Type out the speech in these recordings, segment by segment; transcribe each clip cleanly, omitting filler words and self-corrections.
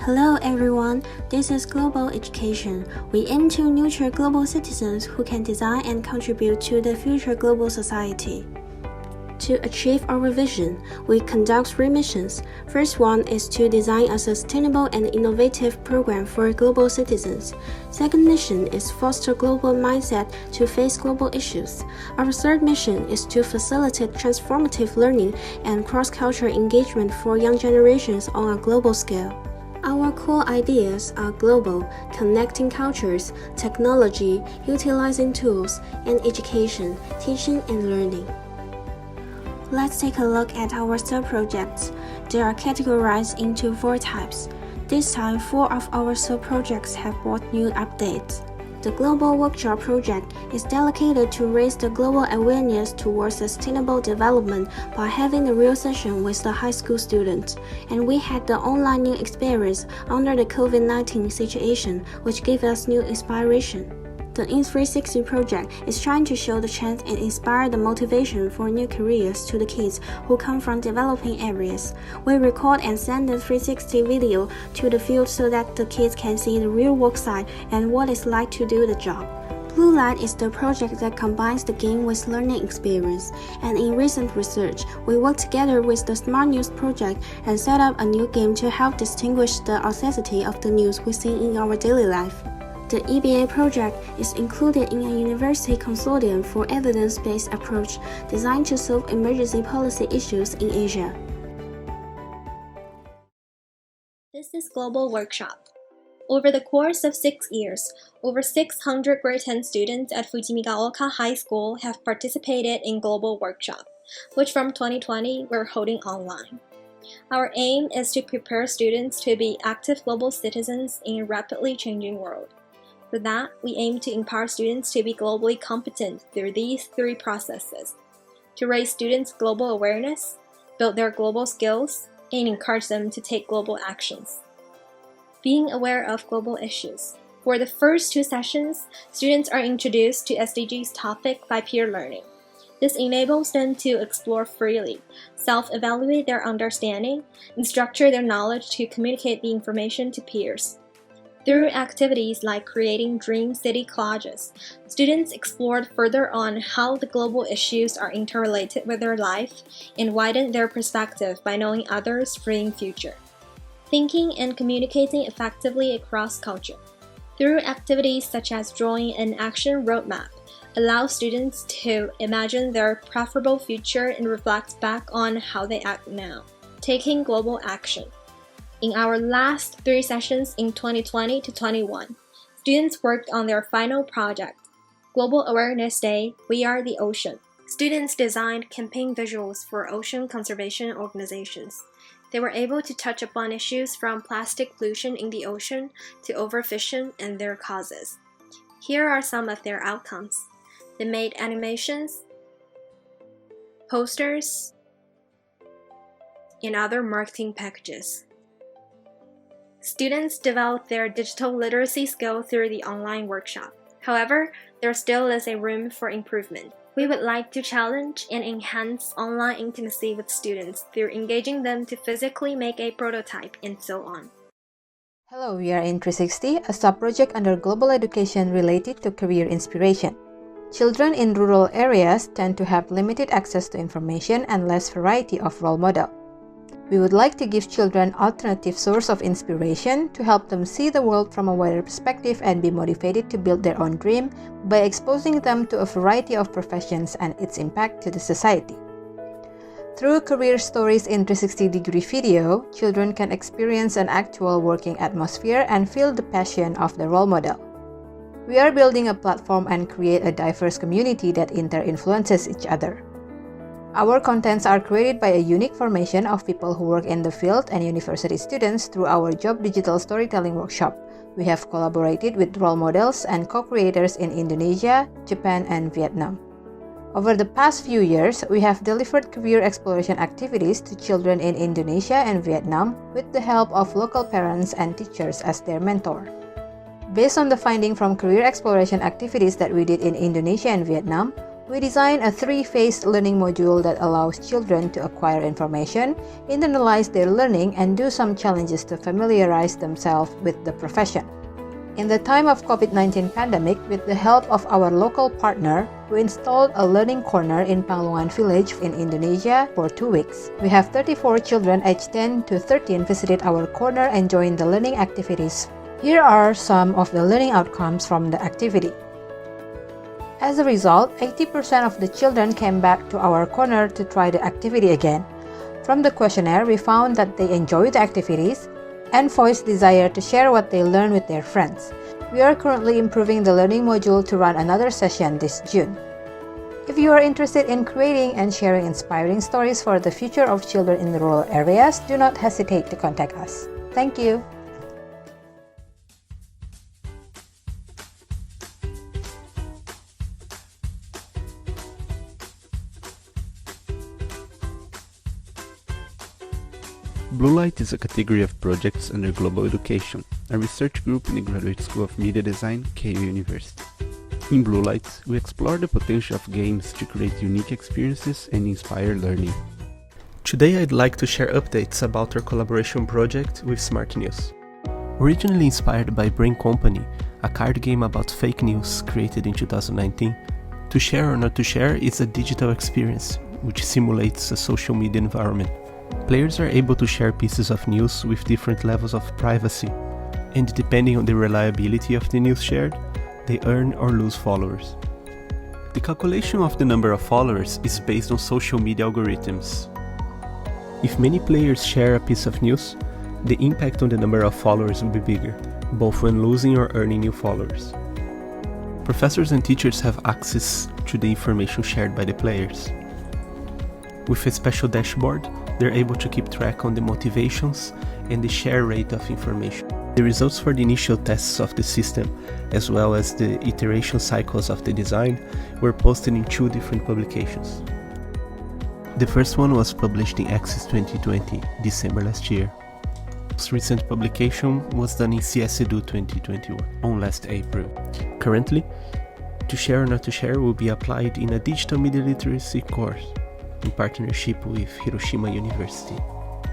Hello everyone, this is Global Education. We aim to nurture global citizens who can design and contribute to the future global society. To achieve our vision, we conduct 3 missions. First one is to design a sustainable and innovative program for global citizens. Second mission is foster global mindset to face global issues. Our third mission is to facilitate transformative learning and cross-cultural engagement for young generations on a global scale. Our core ideas are global, connecting cultures, technology, utilizing tools, and education, teaching and learning. Let's take a look at our sub-projects. They are categorized into 4 types. This time, 4 of our sub-projects have brought new updates. The Global Workshop project is dedicated to raise the global awareness towards sustainable development by having a real session with the high school students. And we had the online new experience under the COVID-19 situation, which gave us new inspiration. The In360 project is trying to show the chance and inspire the motivation for new careers to the kids who come from developing areas. We record and send the 360 video to the field so that the kids can see the real work site and what it's like to do the job. Blue Light is the project that combines the game with learning experience, and in recent research, we worked together with the Smart News project and set up a new game to help distinguish the authenticity of the news we see in our daily life. The EBA project is included in a university consortium for evidence-based approach designed to solve emergency policy issues in Asia. This is Global Workshop. Over the course of 6 years, over 600 grade 10 students at Fujimigaoka High School have participated in Global Workshop, which from 2020 we're holding online. Our aim is to prepare students to be active global citizens in a rapidly changing world. For that, we aim to empower students to be globally competent through these 3 processes: to raise students' global awareness, build their global skills, and encourage them to take global actions. Being aware of global issues. For the first 2 sessions, students are introduced to SDGs topic by peer learning. This enables them to explore freely, self-evaluate their understanding, and structure their knowledge to communicate the information to peers. Through activities like creating Dream City collages, students explored further on how the global issues are interrelated with their life and widened their perspective by knowing others' freeing future. Thinking and communicating effectively across culture. Through activities such as drawing an action roadmap, allow students to imagine their preferable future and reflect back on how they act now. Taking global action. In our last 3 sessions in 2020 to 21, students worked on their final project, Global Awareness Day, We Are the Ocean. Students designed campaign visuals for ocean conservation organizations. They were able to touch upon issues from plastic pollution in the ocean to overfishing and their causes. Here are some of their outcomes. They made animations, posters, and other marketing packages. Students developed their digital literacy skill through the online workshop. However, there still is a room for improvement. We would like to challenge and enhance online intimacy with students through engaging them to physically make a prototype and so on. Hello, we are In360, a sub-project under global education related to career inspiration. Children in rural areas tend to have limited access to information and less variety of role model. We would like to give children alternative source of inspiration to help them see the world from a wider perspective and be motivated to build their own dream by exposing them to a variety of professions and its impact to the society. Through Career Stories in 360-degree video, children can experience an actual working atmosphere and feel the passion of the role model. We are building a platform and create a diverse community that inter-influences each other. Our contents are created by a unique formation of people who work in the field and university students through our Job Digital Storytelling Workshop. We have collaborated with role models and co-creators in Indonesia, Japan, and Vietnam. Over the past few years, we have delivered career exploration activities to children in Indonesia and Vietnam with the help of local parents and teachers as their mentor. Based on the finding from career exploration activities that we did in Indonesia and Vietnam, We designed a 3-phase learning module that allows children to acquire information, internalize their learning, and do some challenges to familiarize themselves with the profession. In the time of COVID-19 pandemic, with the help of our local partner, we installed a learning corner in Pangluan village in Indonesia for 2 weeks. We have 34 children aged 10 to 13 visited our corner and joined the learning activities. Here are some of the learning outcomes from the activity. As a result, 80% of the children came back to our corner to try the activity again. From the questionnaire, we found that they enjoyed the activities and voiced desire to share what they learned with their friends. We are currently improving the learning module to run another session this June. If you are interested in creating and sharing inspiring stories for the future of children in rural areas, do not hesitate to contact us. Thank you. Blue Light is a category of projects under Global Education, a research group in the Graduate School of Media Design, KU University. In Blue Light, we explore the potential of games to create unique experiences and inspire learning. Today I'd like to share updates about our collaboration project with Smart News. Originally inspired by Brain Company, a card game about fake news created in 2019, To Share or Not to Share is a digital experience which simulates a social media environment. Players are able to share pieces of news with different levels of privacy, and depending on the reliability of the news shared, they earn or lose followers. The calculation of the number of followers is based on social media algorithms. If many players share a piece of news, the impact on the number of followers will be bigger, both when losing or earning new followers. Professors and teachers have access to the information shared by the players. With a special dashboard, they're able to keep track on the motivations and the share rate of information. The results for the initial tests of the system, as well as the iteration cycles of the design, were posted in 2 different publications. The first one was published in Access 2020, December last year. The most recent publication was done in CS Edu 2021, on last April. Currently, To Share or Not to Share will be applied in a digital media literacy course in partnership with Hiroshima University.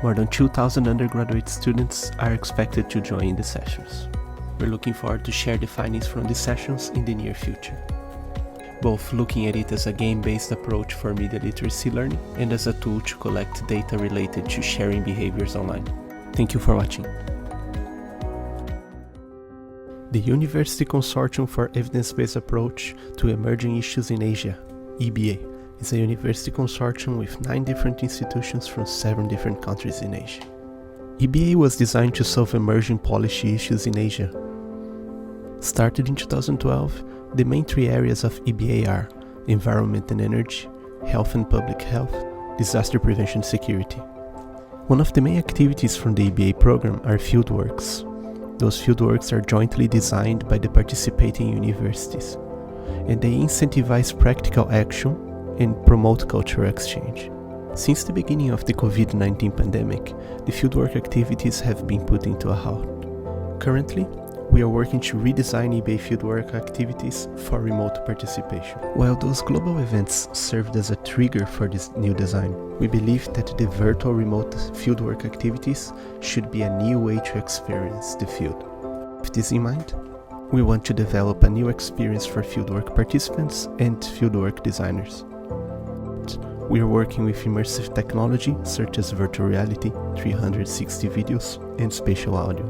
More than 2,000 undergraduate students are expected to join the sessions. We're looking forward to share the findings from these sessions in the near future, both looking at it as a game-based approach for media literacy learning and as a tool to collect data related to sharing behaviors online. Thank you for watching. The University Consortium for Evidence-Based Approach to Emerging Issues in Asia, EBA, is a university consortium with 9 different institutions from 7 different countries in Asia. EBA was designed to solve emerging policy issues in Asia. Started in 2012, the main 3 areas of EBA are environment and energy, health and public health, disaster prevention and security. One of the main activities from the EBA program are fieldworks. Those fieldworks are jointly designed by the participating universities, and they incentivize practical action and promote cultural exchange. Since the beginning of the COVID-19 pandemic, the fieldwork activities have been put into a halt. Currently, we are working to redesign eBay fieldwork activities for remote participation. While those global events served as a trigger for this new design, we believe that the virtual remote fieldwork activities should be a new way to experience the field. With this in mind, we want to develop a new experience for fieldwork participants and fieldwork designers. We are working with immersive technology such as virtual reality, 360 videos, and spatial audio.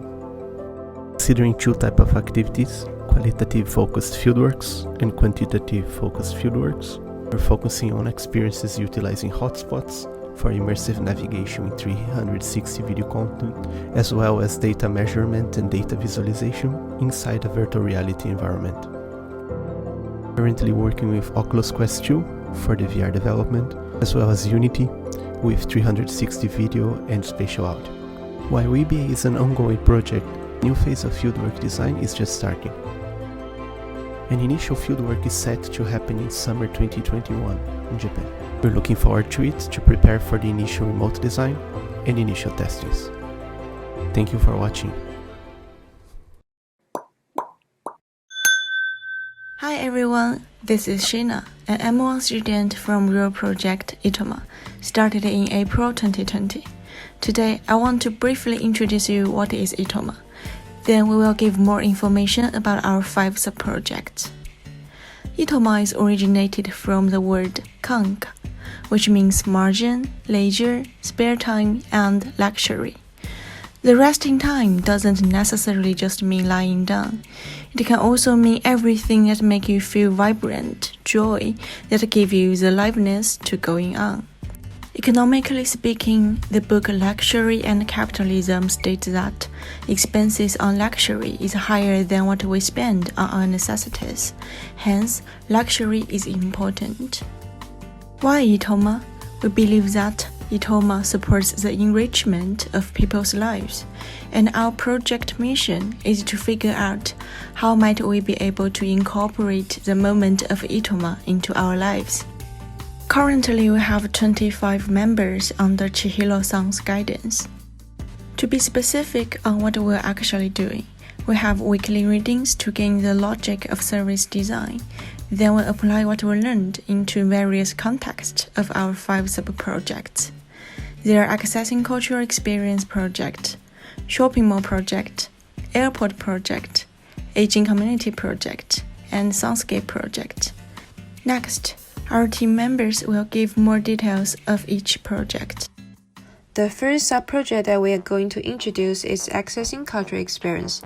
Considering 2 types of activities, qualitative focused fieldworks and quantitative focused fieldworks, we're focusing on experiences utilizing hotspots for immersive navigation in 360 video content, as well as data measurement and data visualization inside a virtual reality environment. Currently working with Oculus Quest 2 for the VR development, as well as Unity with 360 video and spatial audio. While EBA is an ongoing project, a new phase of fieldwork design is just starting. An initial fieldwork is set to happen in summer 2021 in Japan. We're looking forward to it to prepare for the initial remote design and initial testings. Thank you for watching. Hi everyone, this is Shina, an M1 student from Rural Project Itoma, started in April 2020. Today, I want to briefly introduce you what is Itoma. Then we will give more information about our 5 sub-projects. Itoma is originated from the word kanka, which means margin, leisure, spare time, and luxury. The resting time doesn't necessarily just mean lying down. It can also mean everything that makes you feel vibrant, joy, that give you the liveliness to going on. Economically speaking, the book Luxury and Capitalism states that expenses on luxury is higher than what we spend on our necessities. Hence, luxury is important. Why Itoma? We believe that Itoma supports the enrichment of people's lives, and our project mission is to figure out how might we be able to incorporate the moment of Itoma into our lives. Currently, we have 25 members under Chihiro-san's guidance. To be specific on what we're actually doing, we have weekly readings to gain the logic of service design. Then we apply what we learned into various contexts of our 5 sub-projects. They are Accessing Cultural Experience Project, Shopping Mall Project, Airport Project, Aging Community Project, and Soundscape Project. Next, our team members will give more details of each project. The first sub-project that we are going to introduce is Accessing Cultural Experience.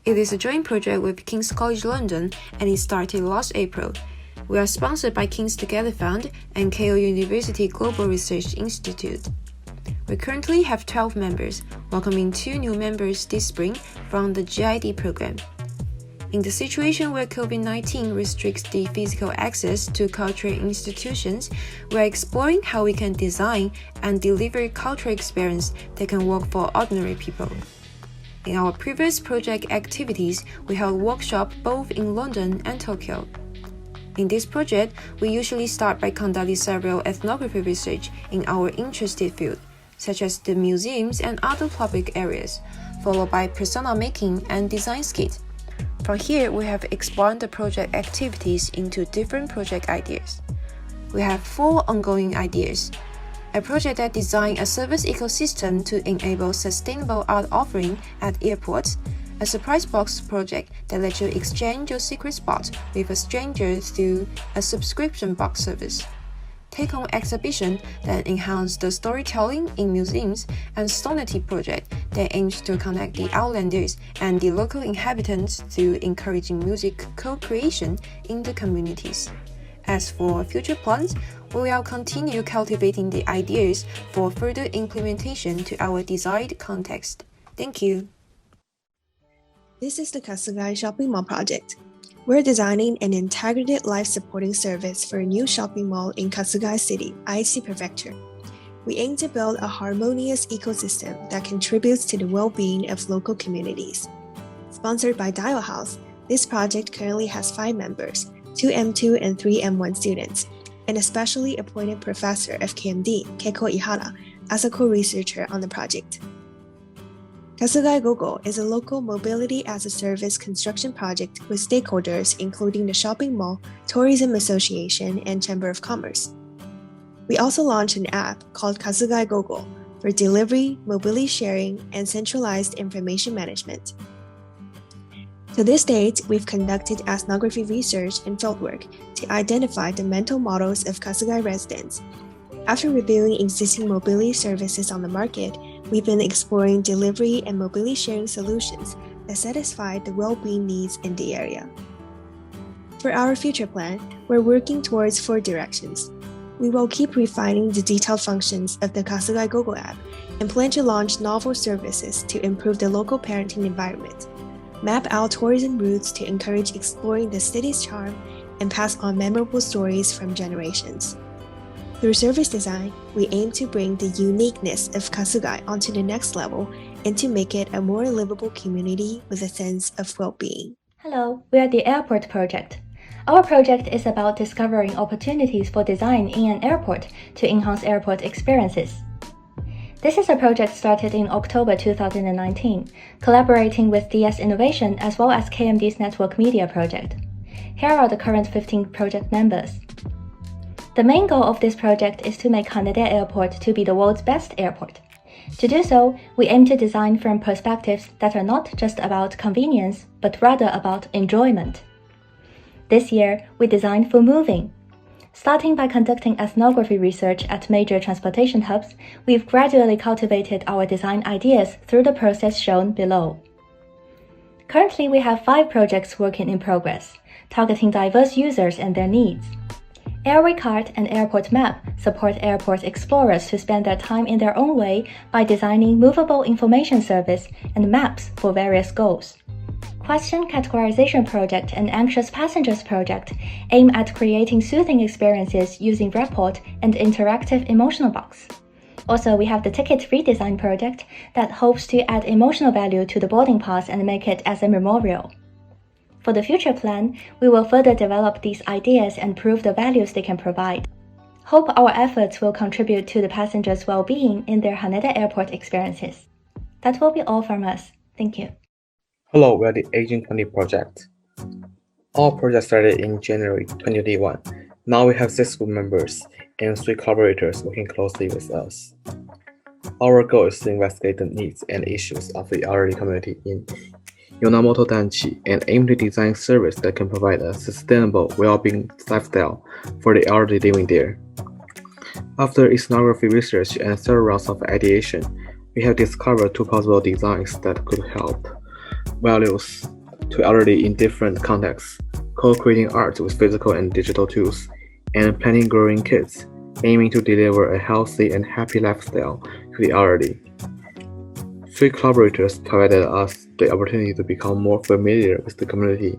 It is a joint project with King's College London and it started last April. We are sponsored by King's Together Fund and KO University Global Research Institute. We currently have 12 members, welcoming 2 new members this spring from the GID program. In the situation where COVID-19 restricts the physical access to cultural institutions, we are exploring how we can design and deliver cultural experience that can work for ordinary people. In our previous project activities, we held workshops both in London and Tokyo. In this project, we usually start by conducting several ethnography research in our interested field, such as the museums and other public areas, followed by persona making and design skit. From here, we have explored the project activities into different project ideas. We have 4 ongoing ideas. A project that designs a service ecosystem to enable sustainable art offering at airports, a surprise box project that lets you exchange your secret spot with a stranger through a subscription box service, take-home exhibition that enhance the storytelling in museums, and Sonity project that aims to connect the outlanders and the local inhabitants through encouraging music co-creation in the communities. As for future plans, we will continue cultivating the ideas for further implementation to our desired context. Thank you. This is the Kasugai Shopping Mall project. We're designing an integrated life supporting service for a new shopping mall in Kasugai City, Aichi Prefecture. We aim to build a harmonious ecosystem that contributes to the well-being of local communities. Sponsored by Dial House, this project currently has 5 members, 2 M2 and 3 M1 students, and a specially appointed professor of KMD, Keiko Ihara, as a co-researcher on the project. Kasugai Gogo is a local mobility-as-a-service construction project with stakeholders including the shopping mall, tourism association, and Chamber of Commerce. We also launched an app called Kasugai Gogo for delivery, mobility sharing, and centralized information management. To this date, we've conducted ethnography research and fieldwork to identify the mental models of Kasugai residents. After reviewing existing mobility services on the market, we've been exploring delivery and mobility sharing solutions that satisfy the well-being needs in the area. For our future plan, we're working towards 4 directions. We will keep refining the detailed functions of the Kasugai Gogo app and plan to launch novel services to improve the local parenting environment, map out tourism routes to encourage exploring the city's charm, and pass on memorable stories from generations. Through service design, we aim to bring the uniqueness of Kasugai onto the next level and to make it a more livable community with a sense of well-being. Hello, we are the Airport Project. Our project is about discovering opportunities for design in an airport to enhance airport experiences. This is a project started in October 2019, collaborating with DS Innovation as well as KMD's Network Media project. Here are the current 15 project members. The main goal of this project is to make Haneda Airport to be the world's best airport. To do so, we aim to design from perspectives that are not just about convenience, but rather about enjoyment. This year, we designed for moving. Starting by conducting ethnography research at major transportation hubs, we've gradually cultivated our design ideas through the process shown below. Currently, we have 5 projects working in progress, targeting diverse users and their needs. Airway Cart and Airport Map support airport explorers to spend their time in their own way by designing movable information service and maps for various goals. Question Categorization Project and Anxious Passengers Project aim at creating soothing experiences using report and interactive emotional box. Also, we have the Ticket Redesign Project that hopes to add emotional value to the boarding pass and make it as a memorial. For the future plan, we will further develop these ideas and prove the values they can provide. Hope our efforts will contribute to the passengers' well-being in their Haneda Airport experiences. That will be all from us. Thank you. Hello, we are the Aging 20 project. Our project started in January 2021. Now we have 6 group members and 3 collaborators working closely with us. Our goal is to investigate the needs and issues of the elderly community in Yonamoto Danchi and aim to design service that can provide a sustainable well-being lifestyle for the elderly living there. After ethnography research and several rounds of ideation, we have discovered 2 possible designs that could help values to elderly in different contexts, co-creating art with physical and digital tools, and planning growing kids, aiming to deliver a healthy and happy lifestyle to the elderly. 3 collaborators provided us the opportunity to become more familiar with the community.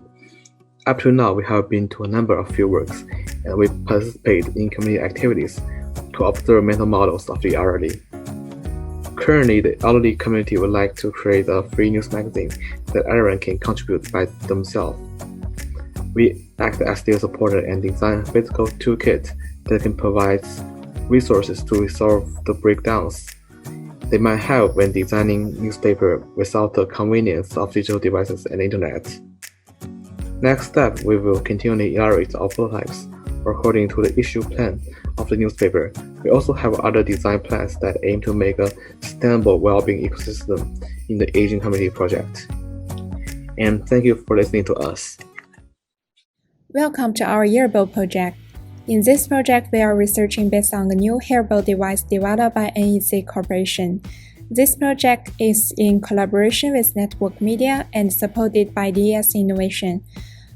Up to now, we have been to a number of fieldworks, and we participate in community activities to observe mental models of the elderly. Currently, the elderly community would like to create a free news magazine that everyone can contribute by themselves. We act as their supporter and design a physical toolkit that can provide resources to resolve the breakdowns they might have when designing newspaper without the convenience of digital devices and internet. Next step, we will continually iterate our prototypes according to the issue plan of the newspaper. We also have other design plans that aim to make a sustainable well-being ecosystem in the Aging Community project. And thank you for listening to us. Welcome to our Yearboat project. In this project, we are researching based on a new hearable device developed by NEC Corporation. This project is in collaboration with Network Media and supported by DS Innovation.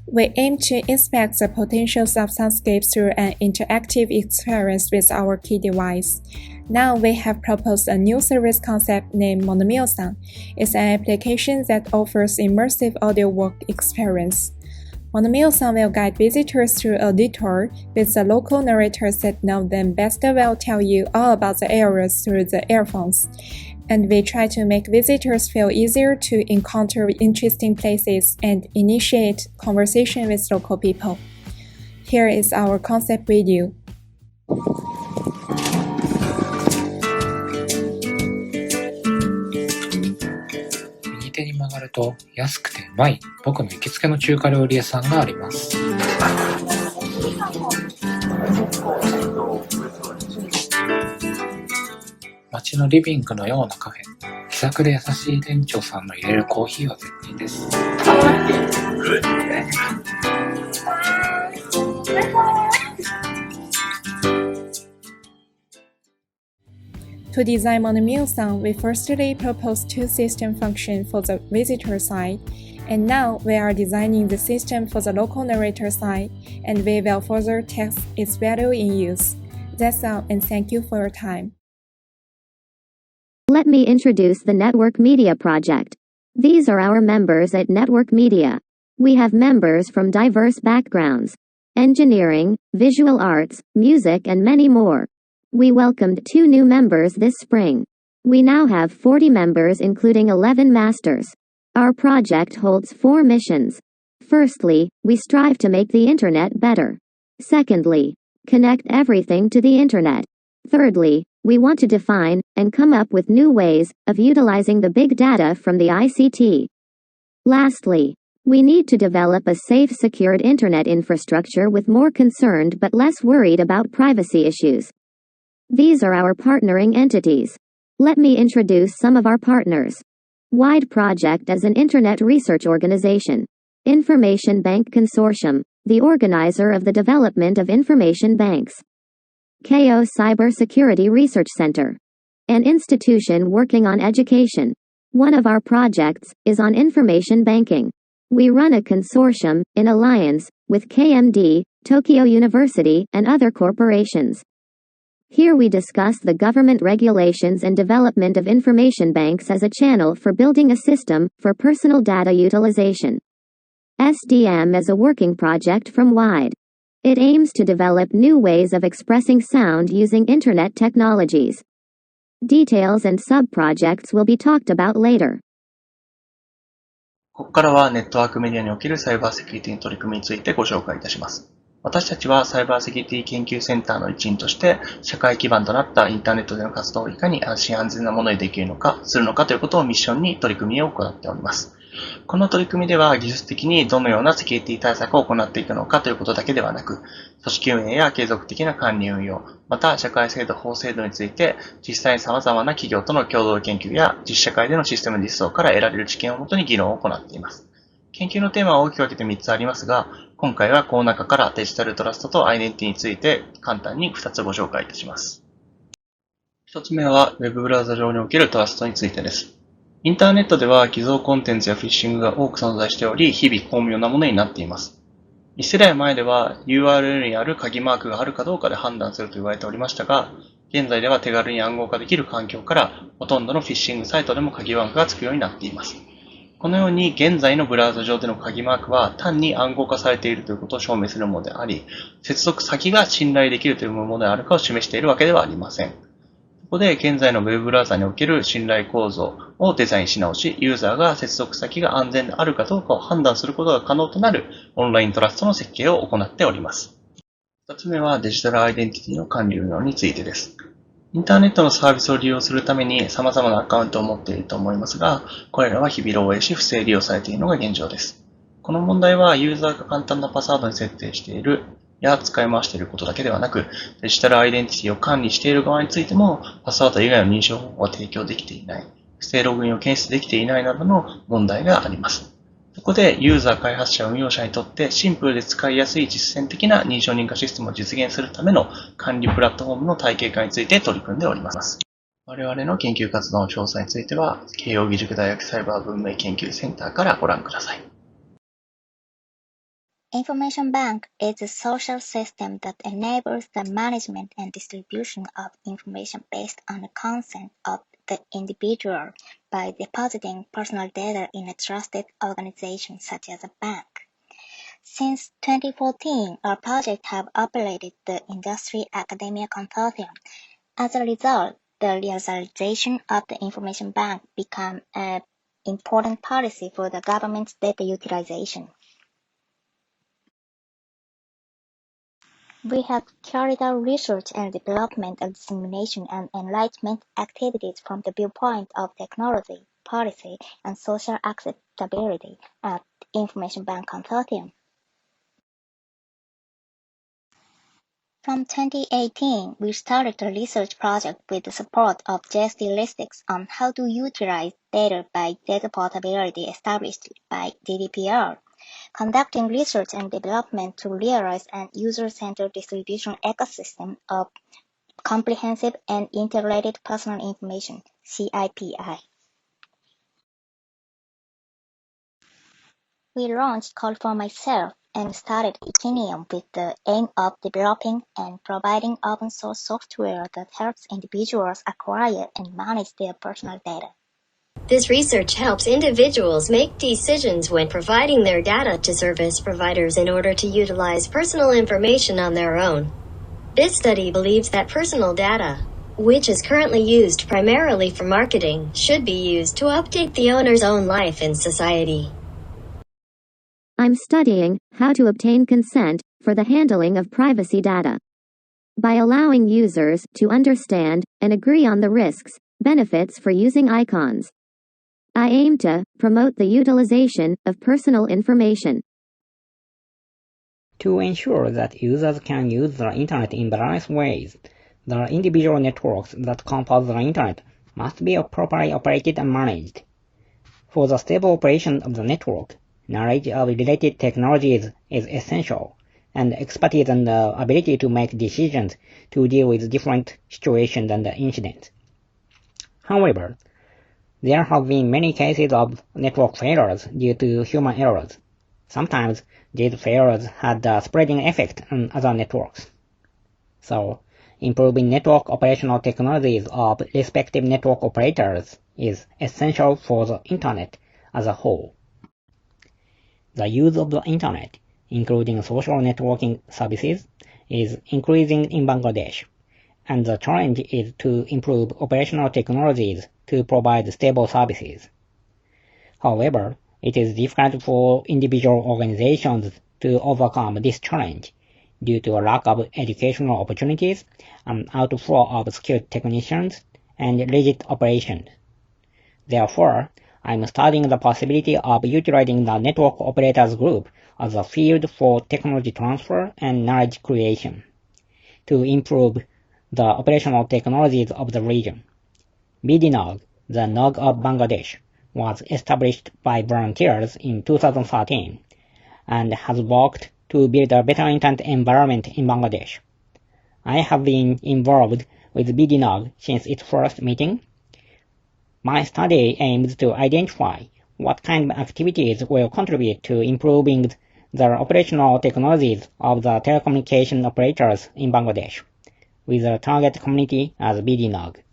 We aim to inspect the potentials of soundscapes through an interactive experience with our key device. Now we have proposed a new service concept named Monomio-san. It's an application that offers immersive audio work experience. Monomio-san will guide visitors through a detour with the local narrators that know them best will tell you all about the areas through the earphones. And we try to make visitors feel easier to encounter interesting places and initiate conversation with local people. Here is our concept video. 右手に曲がると安くてうまい僕の行きつけの中華料理屋さんがあります。街のリビングのようなカフェ、気さくで優しい店長さんの入れるコーヒーは絶品です。To design Monomio-san, we firstly proposed 2 system functions for the visitor side, and now we are designing the system for the local narrator side, and we will further test its value in use. That's all, and thank you for your time. Let me introduce the Network Media project. These are our members at Network Media. We have members from diverse backgrounds: engineering, visual arts, music, and many more. We welcomed 2 new members this spring. We now have 40 members, including 11 masters. Our project holds 4 missions. Firstly, we strive to make the internet better. Secondly, connect everything to the internet. Thirdly, we want to define and come up with new ways of utilizing the big data from the ICT. Lastly, We need to develop a safe, secured internet infrastructure with more concerned but less worried about privacy issues. These are our partnering entities. Let me introduce some of our partners. WIDE Project as an internet research organization. Information Bank Consortium, the organizer of the development of information banks. KO Cyber Security Research Center, an institution working on education. One of our projects is on information banking. We run a consortium, in alliance, with KMD, Tokyo University, and other corporations. Here we discuss the government regulations and development of information banks as a channel for building a system for personal data utilization. SDM is a working project from WIDE. It aims to develop new ways of expressing sound using internet technologies. Details and sub-projects will be talked about later. ここからはネットワークメディアにおけるサイバーセキュリティの取り組みについてご紹介いたします。私たちはサイバーセキュリティ研究センターの一員として、社会基盤となったインターネットでの活動をいかに安心安全なものにできるのか、するのかということをミッションに取り組みを行っております。この取り組みでは技術的にどのようなセキュリティ対策を行っていくのかということだけではなく、組織運営や継続的な管理運用、また社会制度、法制度について実際に様々な企業との共同研究や実社会でのシステム実装から得られる知見をもとに議論を行っています。研究のテーマは大きく分けて3つありますが、今回はこの中からデジタルトラストとアイデンティティについて簡単に2つご紹介いたします。1つ目は Web ブラウザ上におけるトラストについてです。インターネットでは偽造コンテンツやフィッシングが多く存在しており、日々巧妙なものになっています。1世代前では URL にある鍵マークがあるかどうかで判断すると言われておりましたが、現在では手軽に暗号化できる環境から、ほとんどのフィッシングサイトでも鍵マークがつくようになっています。このように現在のブラウザ上での鍵マークは単に暗号化されているということを証明するものであり、接続先が信頼できるというものであるかを示しているわけではありません。ここで現在の Web ブラウザにおける信頼構造をデザインし直し、ユーザーが接続先が安全であるかどうかを判断することが可能となるオンライントラストの設計を行っております。2つ目はデジタルアイデンティティの管理運用についてです。インターネットのサービスを利用するために様々なアカウントを持っていると思いますが、これらは日々漏洩し不正利用されているのが現状です。この問題はユーザーが簡単なパスワードに設定しているや使い回していることだけではなく、デジタルアイデンティティを管理している側についても、パスワード以外の認証方法が提供できていない、不正ログインを検出できていないなどの問題があります。そこでユーザー開発者運用者にとってシンプルで使いやすい実践的な認証認可システムを実現するための管理プラットフォームの体系化について取り組んでおります。我々の研究活動の詳細については、慶応義塾大学サイバー文明研究センターからご覧ください。Information bank is a social system that enables the management and distribution of information based on the consent of the individual by depositing personal data in a trusted organization such as a bank. Since 2014, our project have operated the Industry Academia Consortium. As a result, the realization of the information bank became an important policy for the government's data utilization. We have carried out research and development of dissemination and enlightenment activities from the viewpoint of technology, policy, and social acceptability at the Information Bank Consortium. From 2018, we started a research project with the support of JSTListics on how to utilize data by data portability established by GDPR. Conducting research and development to realize an user-centered distribution ecosystem of comprehensive and integrated personal information, CIPI. We launched Call for Myself and started Ikinium with the aim of developing and providing open source software that helps individuals acquire and manage their personal data. This research helps individuals make decisions when providing their data to service providers in order to utilize personal information on their own. This study believes that personal data, which is currently used primarily for marketing, should be used to update the owner's own life in society. I'm studying how to obtain consent for the handling of privacy data. By allowing users to understand and agree on the risks, benefits for using icons. I aim to promote the utilization of personal information. To ensure that users can use the Internet in various ways, the individual networks that compose the Internet must be properly operated and managed. For the stable operation of the network, knowledge of related technologies is essential, and expertise and the ability to make decisions to deal with different situations and incidents. However, there have been many cases of network failures due to human errors. Sometimes these failures had a spreading effect on other networks. So, improving network operational technologies of respective network operators is essential for the Internet as a whole. The use of the Internet, including social networking services, is increasing in Bangladesh, and the challenge is to improve operational technologies to provide stable services. However, it is difficult for individual organizations to overcome this challenge due to a lack of educational opportunities, an outflow of skilled technicians, and rigid operations. Therefore, I'm studying the possibility of utilizing the network operators group as a field for technology transfer and knowledge creation to improve the operational technologies of the region. BDNOG, the NOG of Bangladesh, was established by volunteers in 2013 and has worked to build a better internet environment in Bangladesh. I have been involved with BDNOG since its first meeting. My study aims to identify what kind of activities will contribute to improving the operational technologies of the telecommunication operators in Bangladesh, with the target community as BDNOG.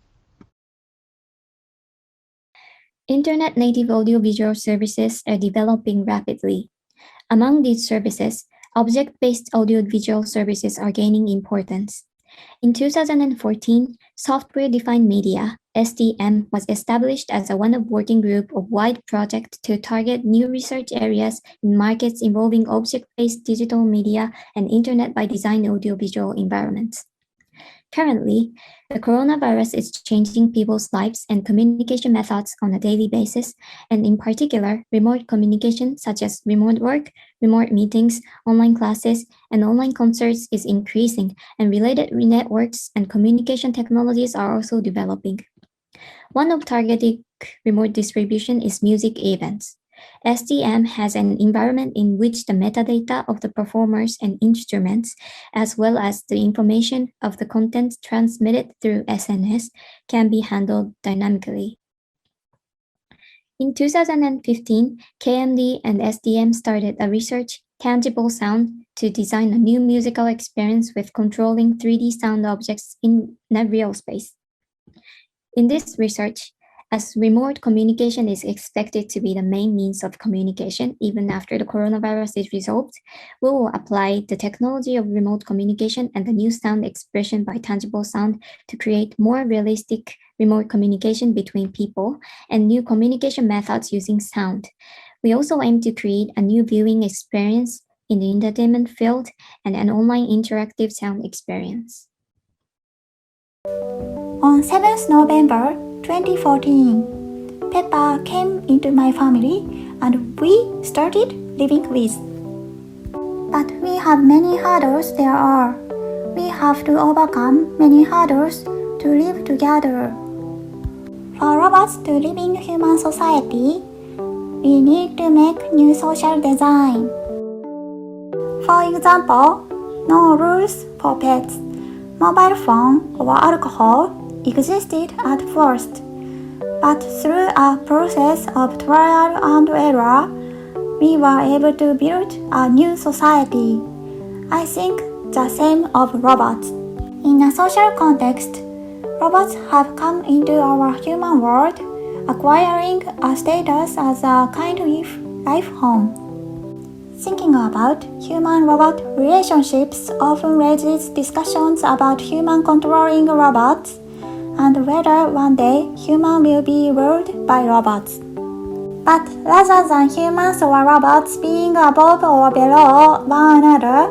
Internet native audiovisual services are developing rapidly. Among these services, object-based audiovisual services are gaining importance. In 2014, Software-Defined Media, SDM, was established as a one-of working group of wide project to target new research areas in markets involving object-based digital media and Internet by Design audiovisual environments. Currently, the coronavirus is changing people's lives and communication methods on a daily basis, and in particular, remote communication such as remote work, remote meetings, online classes, and online concerts is increasing, and related networks and communication technologies are also developing. One of targeted remote distribution is music events. SDM has an environment in which the metadata of the performers and instruments, as well as the information of the content transmitted through SNS, can be handled dynamically. In 2015, KMD and SDM started a research, Tangible Sound, to design a new musical experience with controlling 3D sound objects in a real space. In this research, as remote communication is expected to be the main means of communication even after the coronavirus is resolved, we will apply the technology of remote communication and the new sound expression by Tangible Sound to create more realistic remote communication between people and new communication methods using sound. We also aim to create a new viewing experience in the entertainment field and an online interactive sound experience. On 7th November 2014, Peppa came into my family and we started living with. But we have many hurdles there are. We have to overcome many hurdles to live together. For robots to live in human society, we need to make new social design. For example, no rules for pets, mobile phone or alcohol existed at first, but through a process of trial and error, we were able to build a new society. I think the same of robots. In a social context, robots have come into our human world, acquiring a status as a kind of life home. Thinking about human-robot relationships often raises discussions about human controlling robots and whether one day human will be ruled by robots. But rather than humans or robots being above or below one another,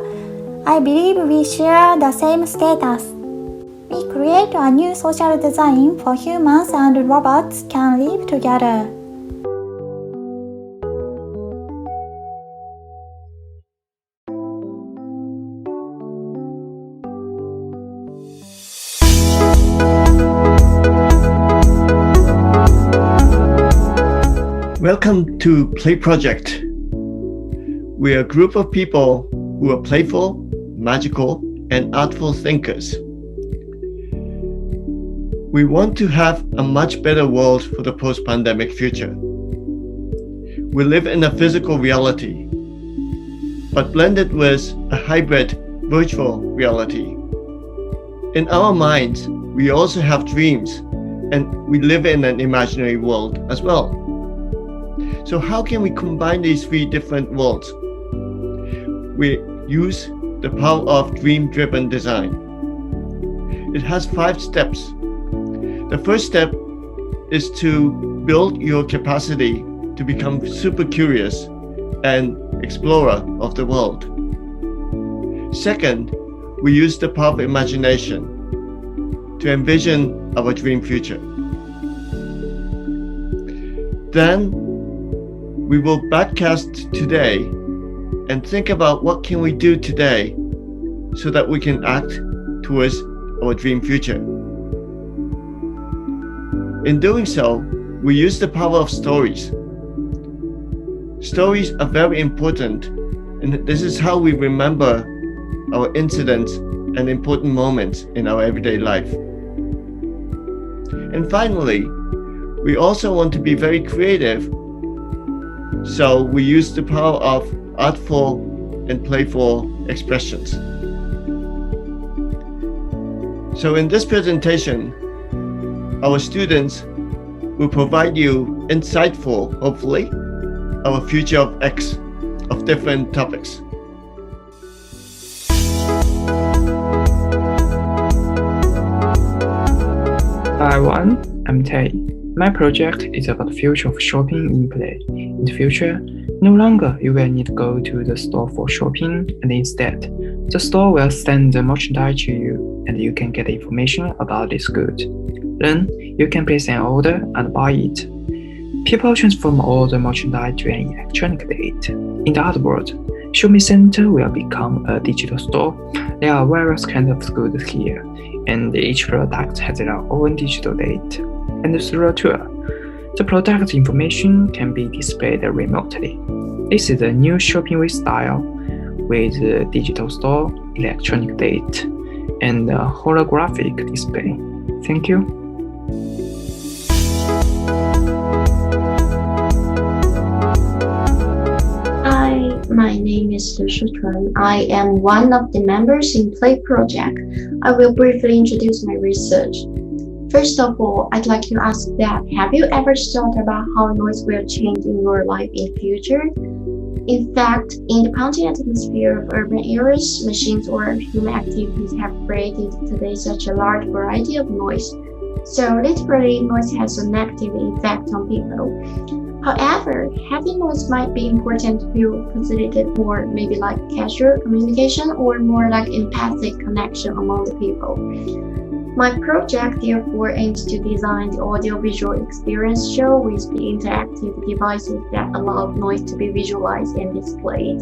I believe we share the same status. We create a new social design for humans and robots can live together. Welcome to Play Project. We are a group of people who are playful, magical, and artful thinkers. We want to have a much better world for the post-pandemic future. We live in a physical reality, but blended with a hybrid virtual reality. In our minds, we also have dreams, and we live in an imaginary world as well. So how can we combine these three different worlds? We use the power of dream-driven design. It has 5 steps. The first step is to build your capacity to become super curious and explorer of the world. Second, we use the power of imagination to envision our dream future. Then we will backcast today and think about what can we do today so that we can act towards our dream future. In doing so, we use the power of stories. Stories are very important, and this is how we remember our incidents and important moments in our everyday life. And finally, we also want to be very creative, so we use the power of artful and playful expressions. So in this presentation, our students will provide you insightful, hopefully, our future of X of different topics. Hi everyone, I'm Tay. My project is about the future of shopping in play. In the future, no longer you will need to go to the store for shopping, and instead, the store will send the merchandise to you and you can get information about this good. Then, you can place an order and buy it. People transform all the merchandise to an electronic data. In the other world, shopping center will become a digital store. There are various kinds of goods here, and each product has their own digital data. And through a tool, the product information can be displayed remotely. This is a new shopping way style with a digital store, electronic data, and a holographic display. Thank you. Hi, my name is Liu Shutun. I am one of the members in Play Project. I will briefly introduce my research. First of all, I'd like to ask that, have you ever thought about how noise will change in your life in the future? In fact, in the continental atmosphere of urban areas, machines or human activities have created today such a large variety of noise. So literally, noise has a negative effect on people. However, heavy noise might be important if you facilitate more maybe like casual communication or more like empathic connection among the people. My project therefore aims to design the audiovisual experience show with the interactive devices that allow noise to be visualized and displayed,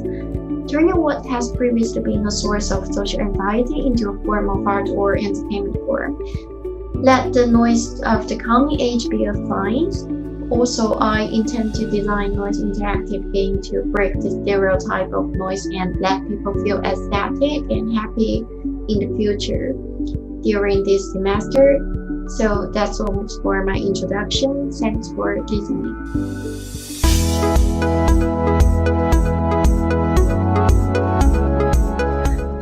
turning what has previously been a source of social anxiety into a form of art or entertainment form. Let the noise of the coming age be a science. Also, I intend to design noise interactive game to break the stereotype of noise and let people feel ecstatic and happy in the future during this semester. So that's all for my introduction. Thanks for listening.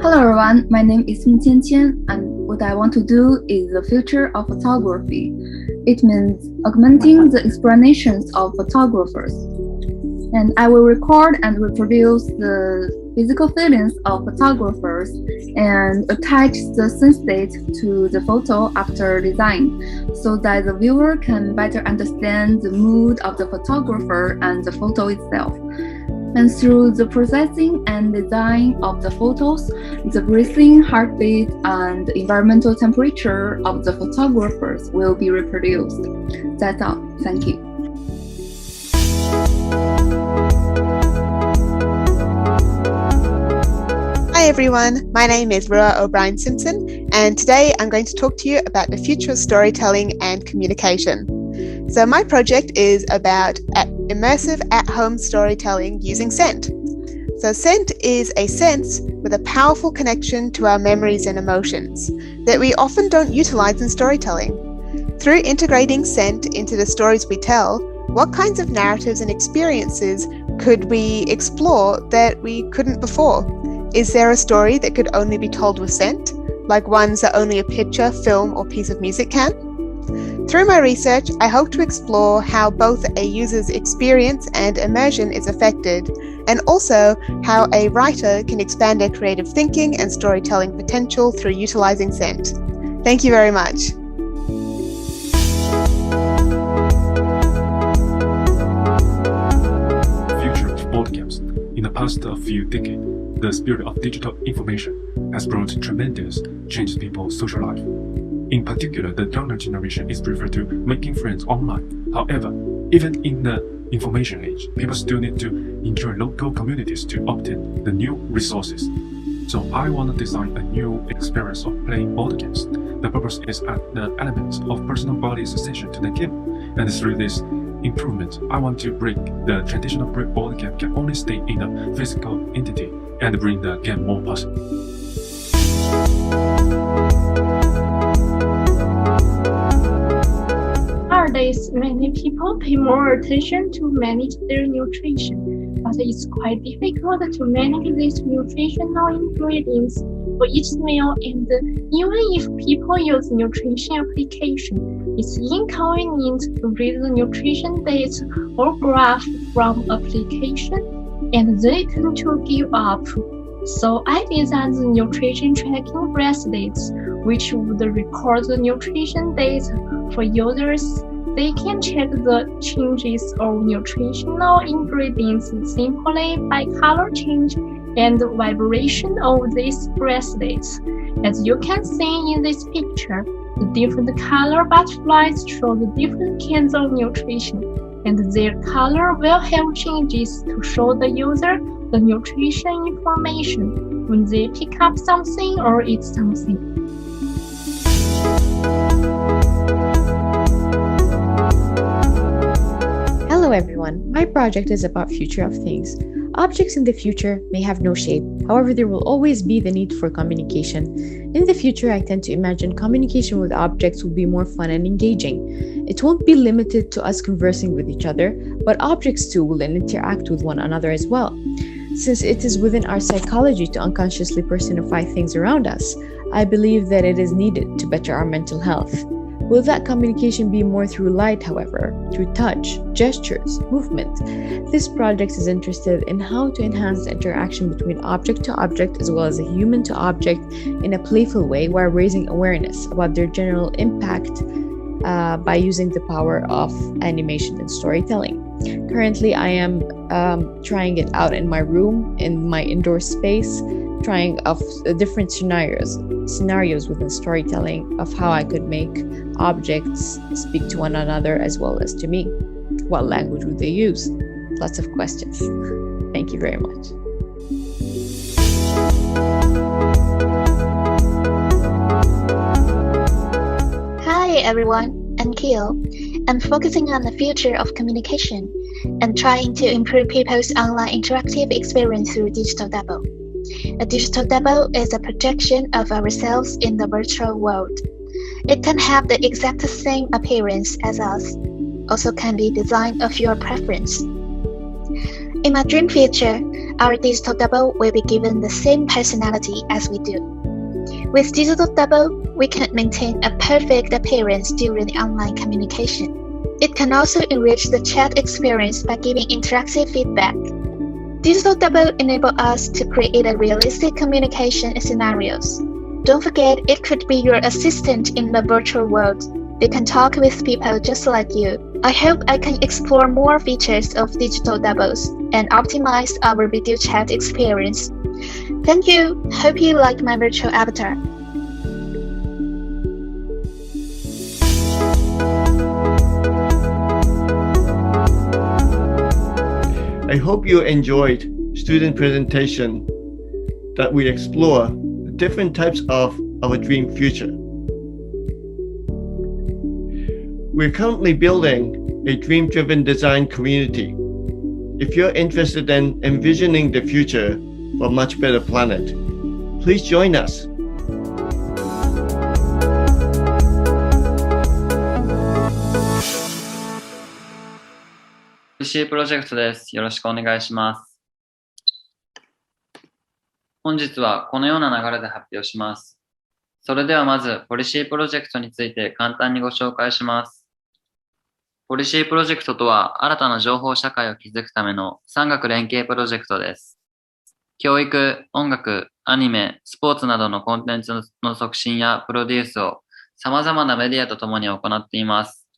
Hello everyone, my name is Min Qian, and what I want to do is the future of photography. It means augmenting the explanations of photographers. And I will record and reproduce the physical feelings of photographers and attach the scene state to the photo after design, so that the viewer can better understand the mood of the photographer and the photo itself. And through the processing and design of the photos, the breathing, heartbeat, and environmental temperature of the photographers will be reproduced. That's all. Thank you. Hi everyone, my name is Rua O'Brien Simpson, and today I'm going to talk to you about the future of storytelling and communication. So my project is about immersive at-home storytelling using scent. So scent is a sense with a powerful connection to our memories and emotions that we often don't utilize in storytelling. Through integrating scent into the stories we tell, what kinds of narratives and experiences could we explore that we couldn't before? Is there a story that could only be told with scent, like ones that only a picture, film, or piece of music can? Through my research, I hope to explore how both a user's experience and immersion is affected, and also how a writer can expand their creative thinking and storytelling potential through utilizing scent. Thank you very much. Future of board games. In the past few decades, the spirit of digital information has brought tremendous change to people's social life. In particular, the younger generation is preferred to making friends online. However, even in the information age, people still need to enjoy local communities to obtain the new resources. So I want to design a new experience of playing board games. The purpose is add the elements of personal body sensation to the game, and through this improvement, I want to break the traditional board game can only stay in a physical entity and bring the game more possible. Nowadays, many people pay more attention to manage their nutrition, but it's quite difficult to manage these nutritional ingredients for each meal, and even if people use nutrition application, it's inconvenient to read the nutrition dates or graph from application, and they tend to give up. So I designed the nutrition tracking bracelets, which would record the nutrition dates for users. They can check the changes of nutritional ingredients simply by color change and vibration of these bracelets. As you can see in this picture, the different color butterflies show the different kinds of nutrition, and their color will have changes to show the user the nutrition information when they pick up something or eat something. Hello everyone, my project is about future of things. Objects in the future may have no shape, however there will always be the need for communication. In the future, I tend to imagine communication with objects will be more fun and engaging. It won't be limited to us conversing with each other, but objects too will interact with one another as well. Since it is within our psychology to unconsciously personify things around us, I believe that it is needed to better our mental health. Will that communication be more through light, however, through touch, gestures, movement? This project is interested in how to enhance the interaction between object to object as well as a human to object in a playful way while raising awareness about their general impact by using the power of animation and storytelling. Currently, I am trying it out in my room, in my indoor space, trying of different scenarios within storytelling of how I could make objects speak to one another as well as to me. What language would they use? Lots of questions. Thank you very much. Hi everyone, I'm Kyo. I'm focusing on the future of communication and trying to improve people's online interactive experience through digital double. A digital double is a projection of ourselves in the virtual world. It can have the exact same appearance as us, also can be designed of your preference. In my dream future, our digital double will be given the same personality as we do. With digital double, we can maintain a perfect appearance during the online communication. It can also enrich the chat experience by giving interactive feedback. Digital double enables us to create a realistic communication scenarios. Don't forget, it could be your assistant in the virtual world. They can talk with people just like you. I hope I can explore more features of digital doubles and optimize our video chat experience. Thank you. Hope you like my virtual avatar. I hope you enjoyed student presentation that we explore the different types of our dream future. We're currently building a dream-driven design community If you're interested in envisioning the future for a much better planet, please join us. POLICY プロジェクトです。よろしくお願いします。本日はこのような流れで発表します。それではまず、POLICY プロジェクトについて簡単にご紹介します。POLICY プロジェクトとは、新たな情報社会を築くための産学連携プロジェクトです。教育、音楽、アニメ、スポーツなどのコンテンツの促進やプロデュースを様々なメディアとともに行っています。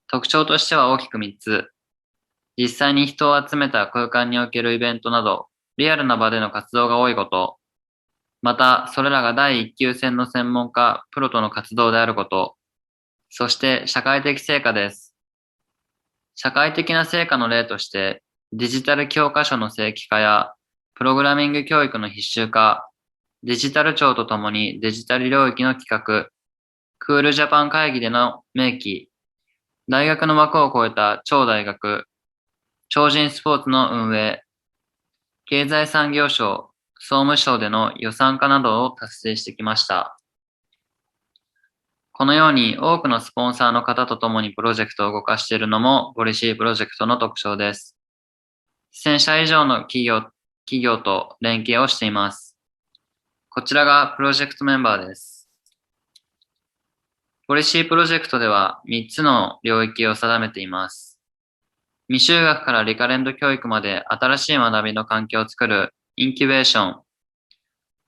特徴としては大きく3つ。実際に人を集めた空間におけるイベントなど、リアルな場での活動が多いこと。また、それらが第一級線の専門家、プロとの活動であること。そして、社会的成果です。社会的な成果の例として、デジタル教科書の正規化や、プログラミング教育の必修化、デジタル庁とともにデジタル領域の企画、クールジャパン会議での明記、大学の枠を超えた超大学、超人スポーツの運営、経済産業省、総務省での予算化などを達成してきました。このように多くのスポンサーの方と共にプロジェクトを動かしているのもPOLICYプロジェクトの特徴です。1000社以上の企業と連携をしています。こちらがプロジェクトメンバーです。POLICYプロジェクトでは3つの領域を定めています。未就学からリカレント教育まで新しい学びの環境を作るインキュベーション、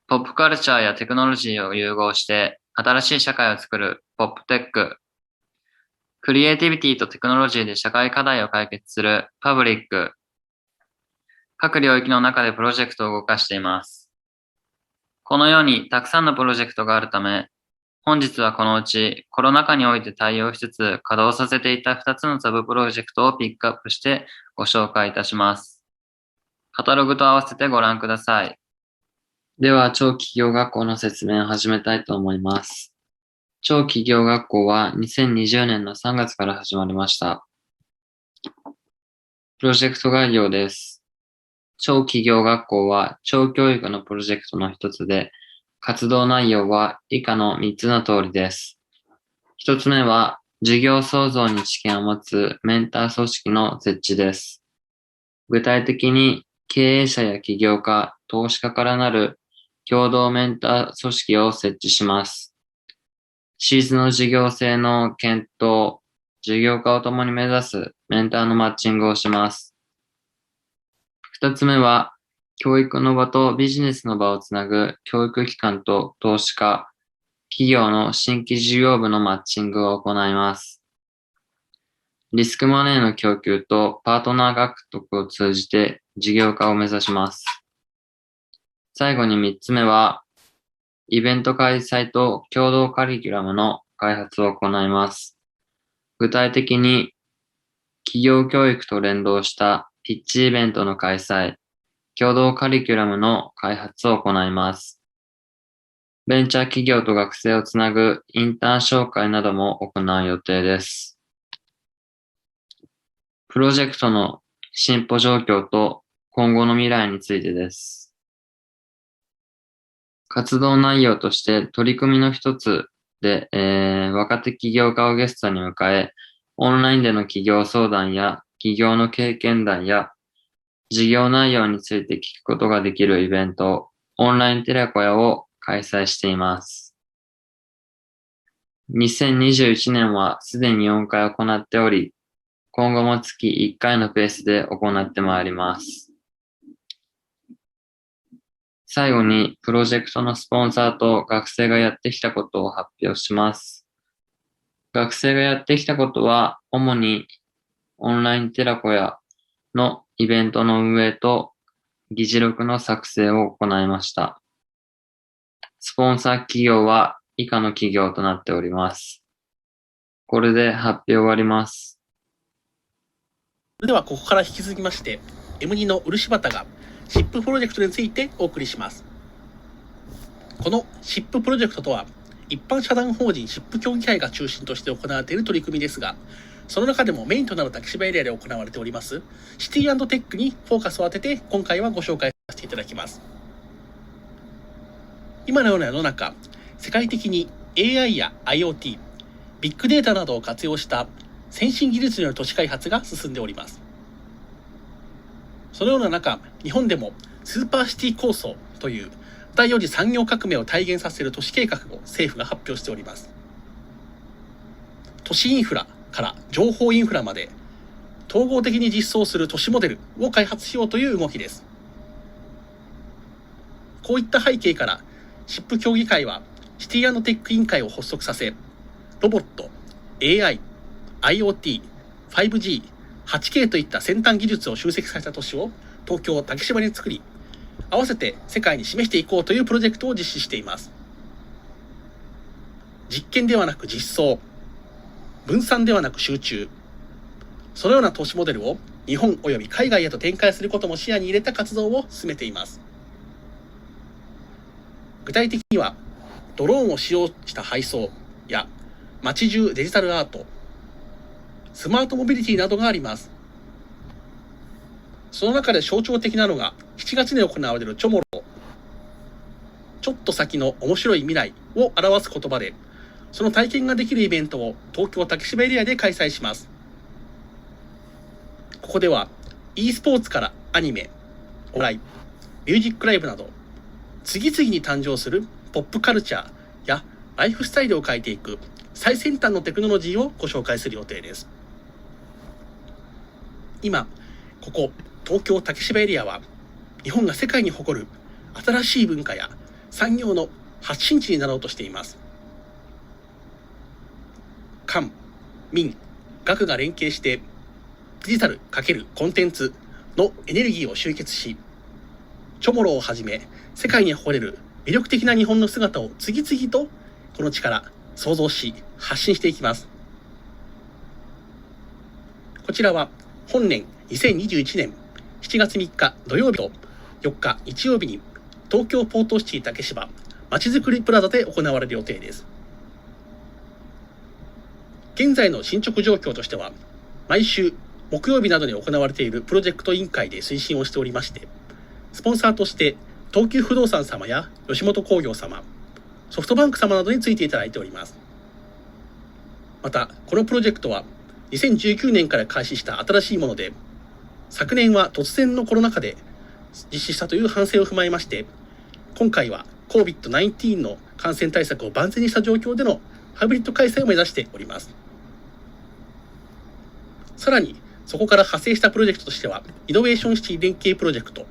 ポップカルチャーやテクノロジーを融合して新しい社会を作るポップテック、クリエイティビティとテクノロジーで社会課題を解決するパブリック、各領域の中でプロジェクトを動かしています。このようにたくさんのプロジェクトがあるため、本日はこのうちコロナ禍において対応しつつ稼働させていた2つのサブプロジェクトをピックアップしてご紹介いたします。カタログと合わせてご覧ください。では、超企業学校の説明を始めたいと思います。超企業学校は2020年の3月から始まりました。プロジェクト概要です。超企業学校は超教育のプロジェクトの一つで、活動内容は以下の3つの通りです。1つ目は、事業創造に知見を持つメンター組織の設置です。具体的に、経営者や起業家、投資家からなる共同メンター組織を設置します。シーズンの事業性の検討、事業化を共に目指すメンターのマッチングをします。2つ目は、教育の場とビジネスの場をつなぐ教育機関と投資家、企業の新規事業部のマッチングを行います。リスクマネーの供給とパートナー獲得を通じて事業化を目指します。最後に3つ目は、イベント開催と共同カリキュラムの開発を行います。具体的に、企業教育と連動したピッチイベントの開催、共同カリキュラムの開発を行います。ベンチャー企業と学生をつなぐインターン紹介なども行う予定です。プロジェクトの進歩状況と今後の未来についてです。活動内容として取り組みの一つで、若手起業家をゲストに迎え、オンラインでの企業相談や企業の経験談や事業内容について聞くことができるイベント、オンライン寺子屋を開催しています。2021年はすでに4回行っており、今後も月1回のペースで行ってまいります。最後に、プロジェクトのスポンサーと学生がやってきたことを発表します。学生がやってきたことは、主にオンライン寺子屋のイベントの運営と議事録の作成を行いました。スポンサー企業は以下の企業となっております。これで発表終わります。それではここから引き続きまして、M2 の漆畑がシッププロジェクトについてお送りします。このシッププロジェクトとは、一般社団法人シップ協議会が中心として行われている取り組みですが、その中でもメインとなる竹芝エリアで行われておりますシティ&テックにフォーカスを当てて今回はご紹介させていただきます。今のような世の中、世界的に AI や IoT、ビッグデータなどを活用した先進技術による都市開発が進んでおります。そのような中、日本でもスーパーシティ構想という第4次産業革命を体現させる都市計画を政府が発表しております。都市インフラから情報インフラまで統合的に実装する都市モデルを開発しようという動きです。こういった背景からSIP協議会はシティ&テック委員会を発足させ、ロボット、AI、IoT、5G、8K といった先端技術を集積させた都市を東京・竹芝に作り、合わせて世界に示していこうというプロジェクトを実施しています。実験ではなく実装、分散ではなく集中、そのような都市モデルを日本及び海外へと展開することも視野に入れた活動を進めています。具体的には、ドローンを使用した配送や街中デジタルアート、スマートモビリティなどがあります。その中で象徴的なのが7月に行われるチョモロ、ちょっと先の面白い未来を表す言葉で、その体験ができるイベントを東京竹芝エリアで開催します。ここでは e スポーツからアニメ、お笑い、ミュージックライブなど、次々に誕生するポップカルチャーやライフスタイルを変えていく最先端のテクノロジーをご紹介する予定です。今、ここ東京竹芝エリアは日本が世界に誇る新しい文化や産業の発信地になろうとしています。官、民、学が連携してデジタル×コンテンツのエネルギーを集結し、チョモロをはじめ世界に誇れる魅力的な日本の姿を次々とこの地から創造し発信していきます。こちらは本年2021年7月3日土曜日と4日日曜日に東京ポートシティ竹芝まちづくりプラザで行われる予定です。現在の進捗状況としては、毎週木曜日などに行われているプロジェクト委員会で推進をしておりまして、スポンサーとして東急不動産様や吉本興業様、ソフトバンク様などについていただいております。また、このプロジェクトは2019年から開始した新しいもので、昨年は突然のコロナ禍で実施したという反省を踏まえまして、今回は COVID-19 の感染対策を万全にした状況でのハイブリッド開催を目指しております。さらに、そこから派生したプロジェクトとしては、イノベーションシティ連携プロジェクト。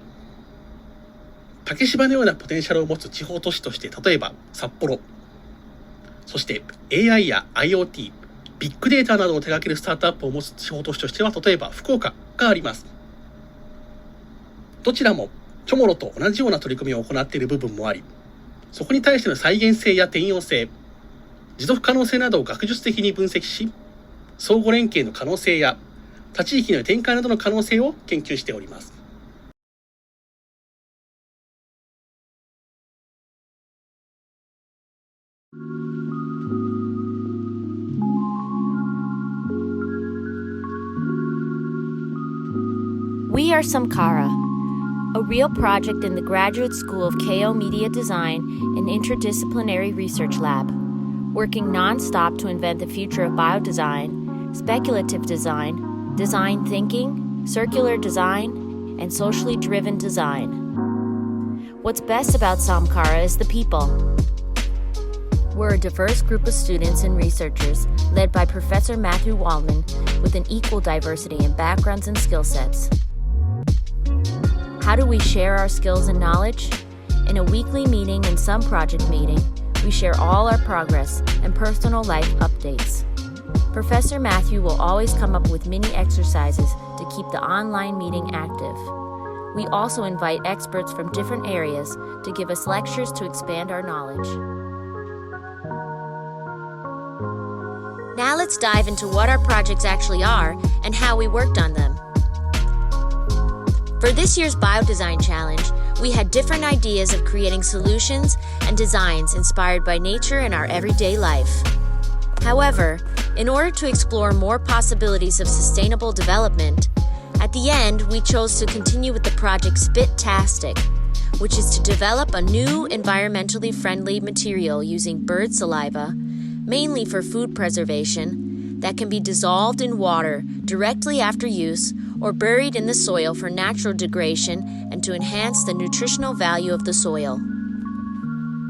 竹芝のようなポテンシャルを持つ地方都市として、例えば札幌、そして AI や IoT、ビッグデータなどを手掛けるスタートアップを持つ地方都市としては、例えば福岡があります。どちらもチョモロと同じような取り組みを行っている部分もあり、そこに対しての再現性や転用性、持続可能性などを学術的に分析し、相互連携の可能性や他地域の展開などの可能性を研究しております。We are Samkara, a real project in the Graduate School of KO Media Design and Interdisciplinary Research Lab, working non-stop to invent the future of biodesign, speculative design, design thinking, circular design, and socially driven design. What's best about Samkara is the people. We're a diverse group of students and researchers led by Professor Matthew Waldman with an equal diversity in backgrounds and skill sets. How do we share our skills and knowledge? In a weekly meeting and some project meeting, we share all our progress and personal life updates. Professor Matthew will always come up with mini exercises to keep the online meeting active. We also invite experts from different areas to give us lectures to expand our knowledge. Now let's dive into what our projects actually are and how we worked on them. For this year's Biodesign Challenge, we had different ideas of creating solutions and designs inspired by nature in our everyday life. However, In order to explore more possibilities of sustainable development, at the end, we chose to continue with the project Spit-tastic, which is to develop a new environmentally friendly material using bird saliva, mainly for food preservation, that can be dissolved in water directly after use or buried in the soil for natural degradation and to enhance the nutritional value of the soil.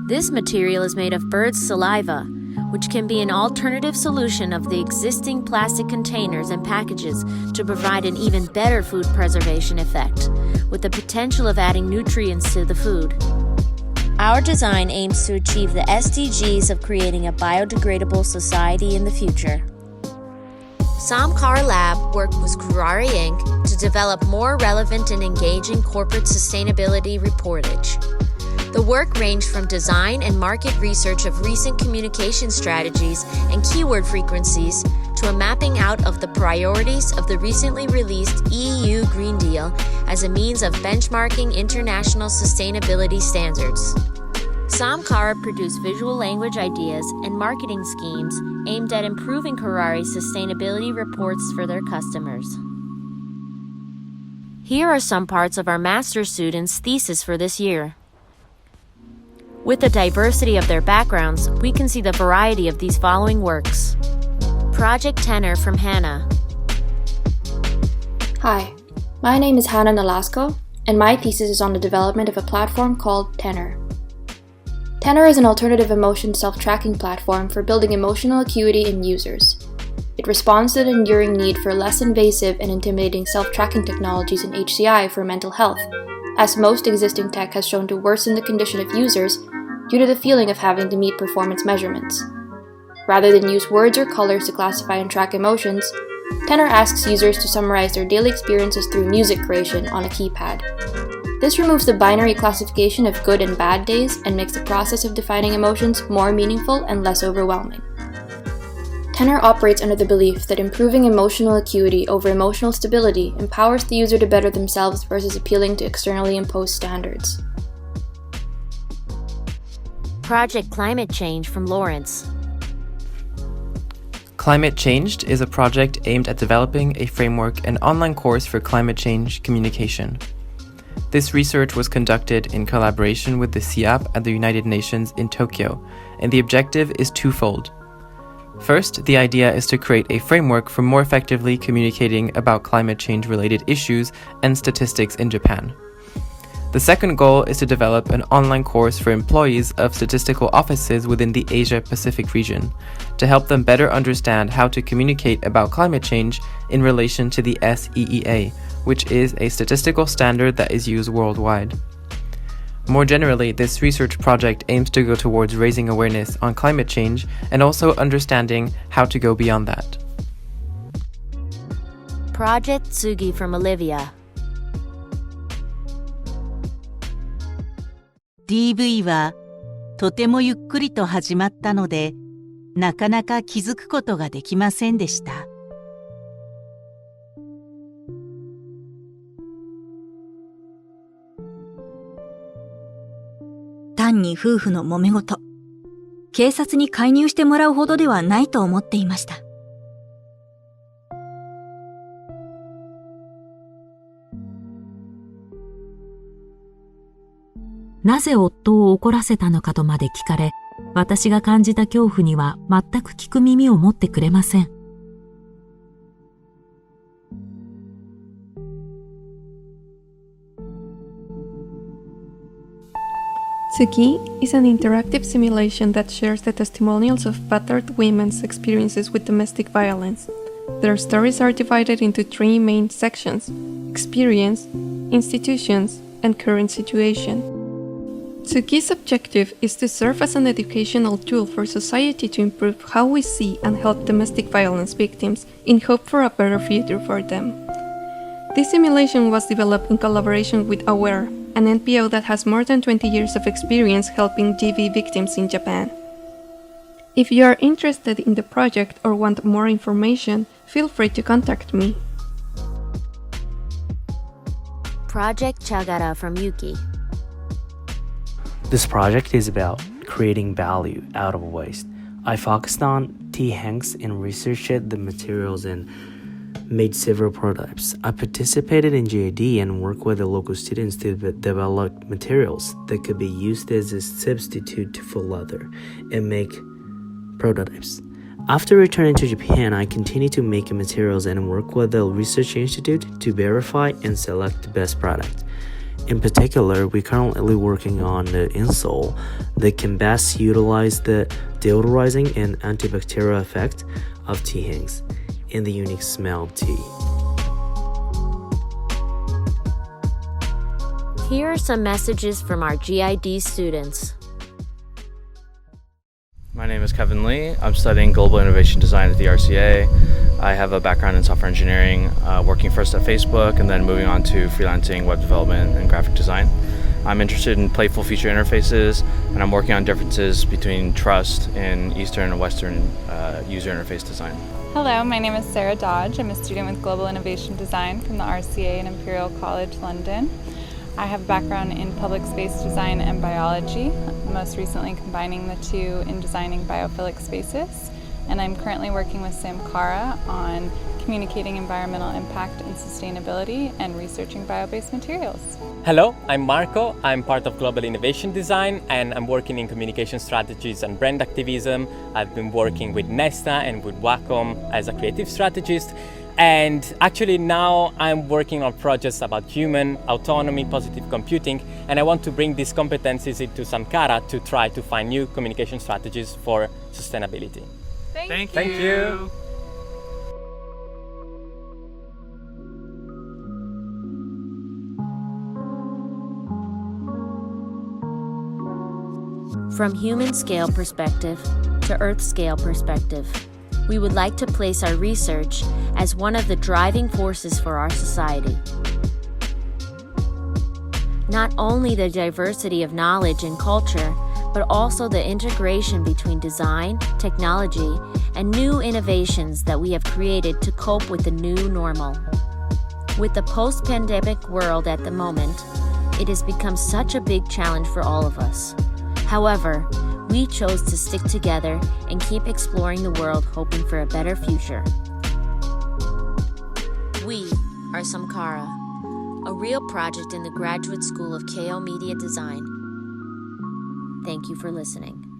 This material is made of bird saliva, which can be an alternative solution of the existing plastic containers and packages to provide an even better food preservation effect, with the potential of adding nutrients to the food. Our design aims to achieve the SDGs of creating a biodegradable society in the future. Samkar Lab worked with Kurari Inc. to develop more relevant and engaging corporate sustainability reportage. The work ranged from design and market research of recent communication strategies and keyword frequencies to a mapping out of the priorities of the recently released EU Green Deal as a means of benchmarking international sustainability standards. Samkara produced visual language ideas and marketing schemes aimed at improving Kurari's sustainability reports for their customers. Here are some parts of our master's students' thesis for this year. With the diversity of their backgrounds, we can see the variety of these following works. Project Tenor from Hannah. Hi, my name is Hannah Nolasco, and my thesis is on the development of a platform called Tenor. Tenor is an alternative emotion self-tracking platform for building emotional acuity in users. It responds to the enduring need for less invasive and intimidating self-tracking technologies in HCI for mental health, as most existing tech has shown to worsen the condition of users due to the feeling of having to meet performance measurements. Rather than use words or colors to classify and track emotions, Tenor asks users to summarize their daily experiences through music creation on a keypad. This removes the binary classification of good and bad days and makes the process of defining emotions more meaningful and less overwhelming. Tenor operates under the belief that improving emotional acuity over emotional stability empowers the user to better themselves versus appealing to externally imposed standards. Project Climate Change from Lawrence. Climate Changed is a project aimed at developing a framework and online course for climate change communication. This research was conducted in collaboration with the CIAP at the United Nations in Tokyo, and the objective is twofold. First, the idea is to create a framework for more effectively communicating about climate change-related issues and statistics in Japan. The second goal is to develop an online course for employees of statistical offices within the Asia-Pacific region, to help them better understand how to communicate about climate change in relation to the SEEA, which is a statistical standard that is used worldwide. More generally, this research project aims to go towards raising awareness on climate change and also understanding how to go beyond that. Project Tsugi from Olivia. DV はとてもゆっくりと始まったので、なかなか気づくことができませんでした。単に夫婦の揉め事。警察に介入してもらうほどではないと思っていました。なぜ夫を怒らせたのかとまで聞かれ、私が感じた恐怖には全く聞く耳を持ってくれません。Tsuki is an interactive simulation that shares the testimonials of battered women's experiences with domestic violence. Their stories are divided into three main sections: experience, institutions, and current situation. Tsuki's objective is to serve as an educational tool for society to improve how we see and help domestic violence victims in hope for a better future for them. This simulation was developed in collaboration with AWARE, an NPO that has more than 20 years of experience helping DV victims in Japan. If you are interested in the project or want more information, feel free to contact me. Project Chagara from Yuki. This project is about creating value out of waste. I focused on tea hanks and researched the materials and made several prototypes. I participated in GID and worked with the local students to develop materials that could be used as a substitute for leather and make prototypes. After returning to Japan, I continued to make materials and work with the research institute to verify and select the best product. In particular, we're currently working on the insole that can best utilize the deodorizing and antibacterial effect of tea hanks and the unique smell of tea. Here are some messages from our GID students. My name is Kevin Lee. I'm studying Global Innovation Design at the RCA. I have a background in software engineering, working first at Facebook and then moving on to freelancing web development and graphic design. I'm interested in playful feature interfaces, and I'm working on differences between trust and Eastern and Western user interface design. Hello, my name is Sarah Dodge. I'm a student with Global Innovation Design from the RCA in Imperial College London. I have a background in public space design and biology, most recently combining the two in designing biophilic spaces. And I'm currently working with Samkara on communicating environmental impact and sustainability and researching bio-based materials. Hello, I'm Marco. I'm part of Global Innovation Design and I'm working in communication strategies and brand activism. I've been working with Nesta and with Wacom as a creative strategist. And actually now I'm working on projects about human autonomy, positive computing, and I want to bring these competencies into Samkara to try to find new communication strategies for sustainability. Thank you. From human scale perspective to Earth scale perspective, we would like to place our research as one of the driving forces for our society. Not only the diversity of knowledge and culture, but also the integration between design, technology, and new innovations that we have created to cope with the new normal. With the post-pandemic world at the moment, it has become such a big challenge for all of us. However, we chose to stick together and keep exploring the world, hoping for a better future. We are Samkara, a real project in the Graduate School of KO Media Design. Thank you for listening.